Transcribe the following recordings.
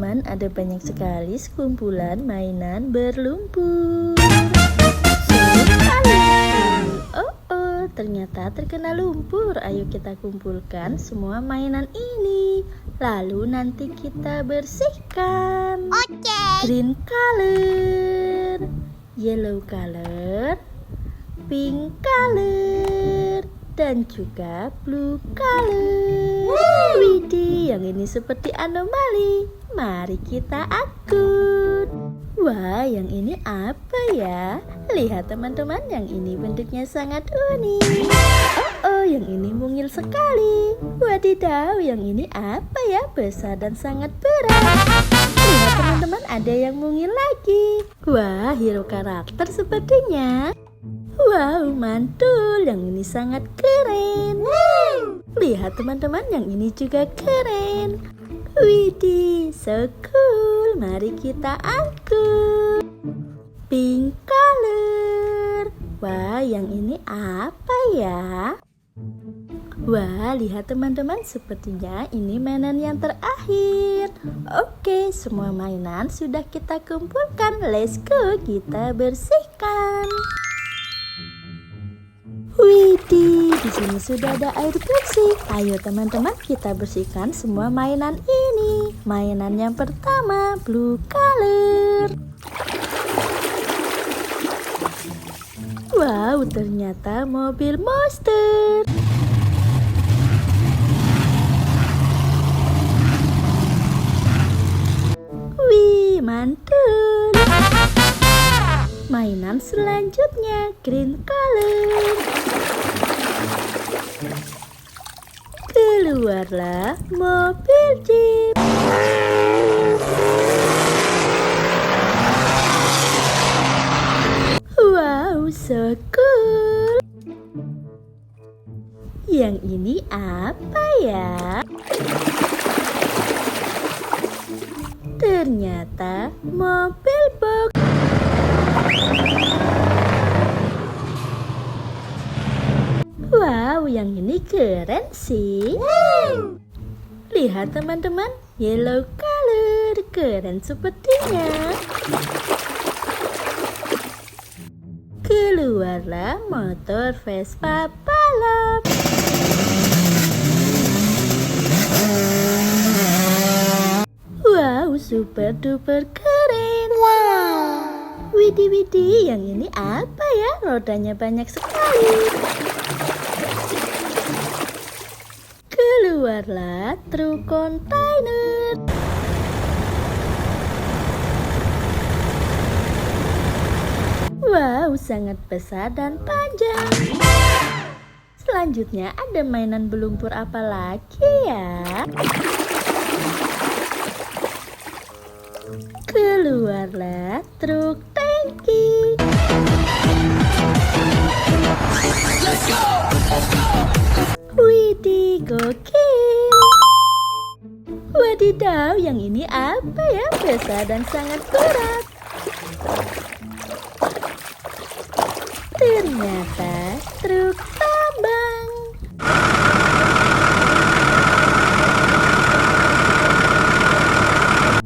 teman-teman, ada banyak sekali sekumpulan mainan berlumpur. Ternyata terkena lumpur. Ayo kita kumpulkan semua mainan ini, lalu nanti kita bersihkan. Green color, yellow color, pink color, dan juga blue color. Widih, yang ini seperti anomali. Mari kita akut. Wah, yang ini apa ya? Lihat teman-teman, yang ini bentuknya sangat unik. Yang ini mungil sekali. Wadidaw, yang ini apa ya? Besar dan sangat berat. Lihat teman-teman, ada yang mungil lagi. Wah, hero karakter sepertinya. Wow, mantul. Yang ini sangat keren. Lihat teman-teman, yang ini juga keren. Widih, so cool. Mari kita angkut. Pink color. Wah, yang ini apa ya? Wah, lihat teman-teman, sepertinya ini mainan yang terakhir. Oke, semua mainan sudah kita kumpulkan. Let's go, kita bersihkan. Widih, di sini sudah ada air bersih. Ayo teman-teman, kita bersihkan semua mainan ini. Mainan yang pertama, blue color. Wow, ternyata mobil monster. Wih, mantul. Mainan selanjutnya, green color. Keluarlah mobil jeep. Wow, so cool. Yang ini apa ya? Ternyata mobil box. Wow, yang ini keren sih. Lihat teman-teman, yellow color, keren sepertinya. Keluarlah motor Vespa balap. Wow, super duper keren. Widih, yang ini apa ya? Rodanya banyak sekali. Keluarlah truk kontainer. Wow, sangat besar dan panjang. Selanjutnya ada mainan berlumpur apa lagi ya? Keluarlah truk tangki. Widih, gokil. Wadidaw, yang ini apa ya? Besar dan sangat berat. Ternyata truk tambang.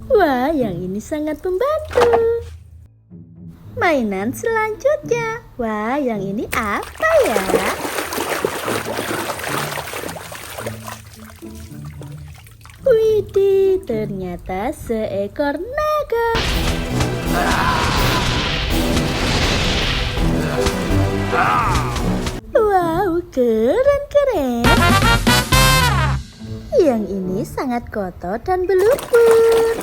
Wah, yang ini sangat membantu. Mainan selanjutnya. Wah, yang ini apa ya? Widih, ternyata seekor naga. Wow, keren. Yang ini sangat kotor dan berlumpur.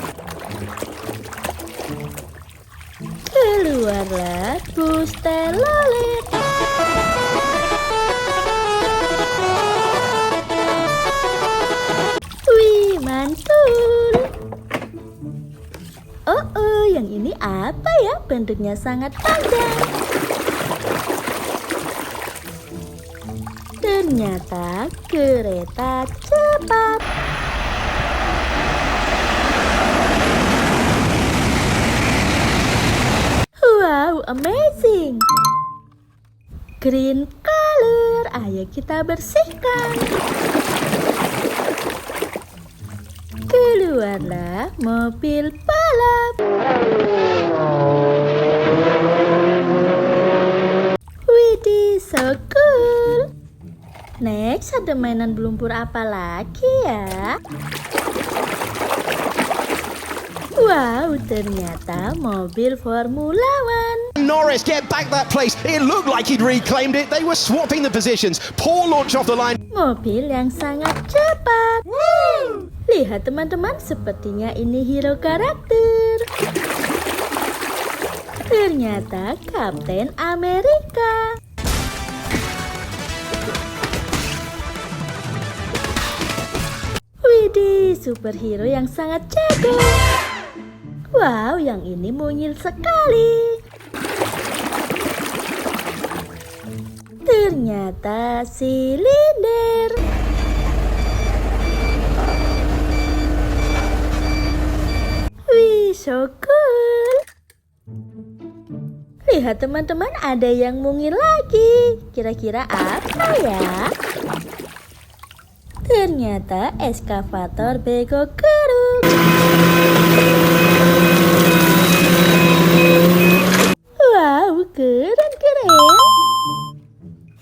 Keluarlah bus telolet. Wih, mantul. Yang ini apa ya? Bentuknya sangat panjang. Ternyata kereta cepat. Wow, amazing. Green color. Ayo kita bersihkan. Keluar keluarlah mobil balap. Widih, so cool. Next, ada mainan lumpur apa lagi ya? Wow, ternyata mobil Formula One. Norris, get back that place. It looked like he'd reclaimed it. They were swapping the positions. Poor launch off the line. Mobil yang sangat cepat. Woo! Lihat teman-teman, sepertinya ini hero karakter. Ternyata Kapten Amerika. Widih, superhero yang sangat jago. Wow, yang ini mungil sekali. Ternyata silinder. Wih, so cool. Lihat teman-teman, ada yang mungil lagi. Kira-kira apa ya? Ternyata eskavator bego keruk. Wow, keren-keren.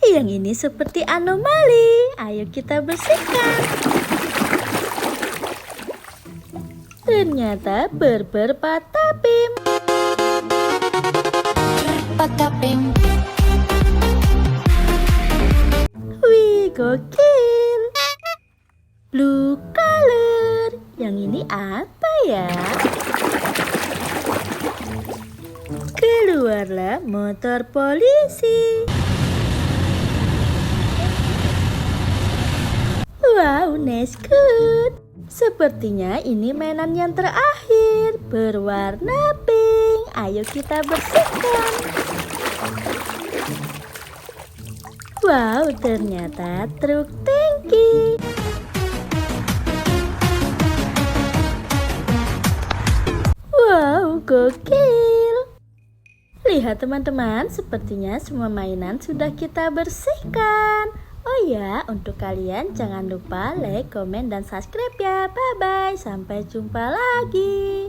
Yang ini seperti anomali. Ayo kita bersihkan. Ternyata berber patapim. Wih, gokil. Blue color. Yang ini apa ya? Keluarlah motor polisi. Wow, nice good. Sepertinya ini mainan yang terakhir, berwarna pink. Ayo kita bersihkan. Wow, ternyata truk tangki. Wow, gokil. Lihat teman-teman, sepertinya semua mainan sudah kita bersihkan. Oh ya, untuk kalian jangan lupa like, komen, dan subscribe ya. Bye-bye, sampai jumpa lagi.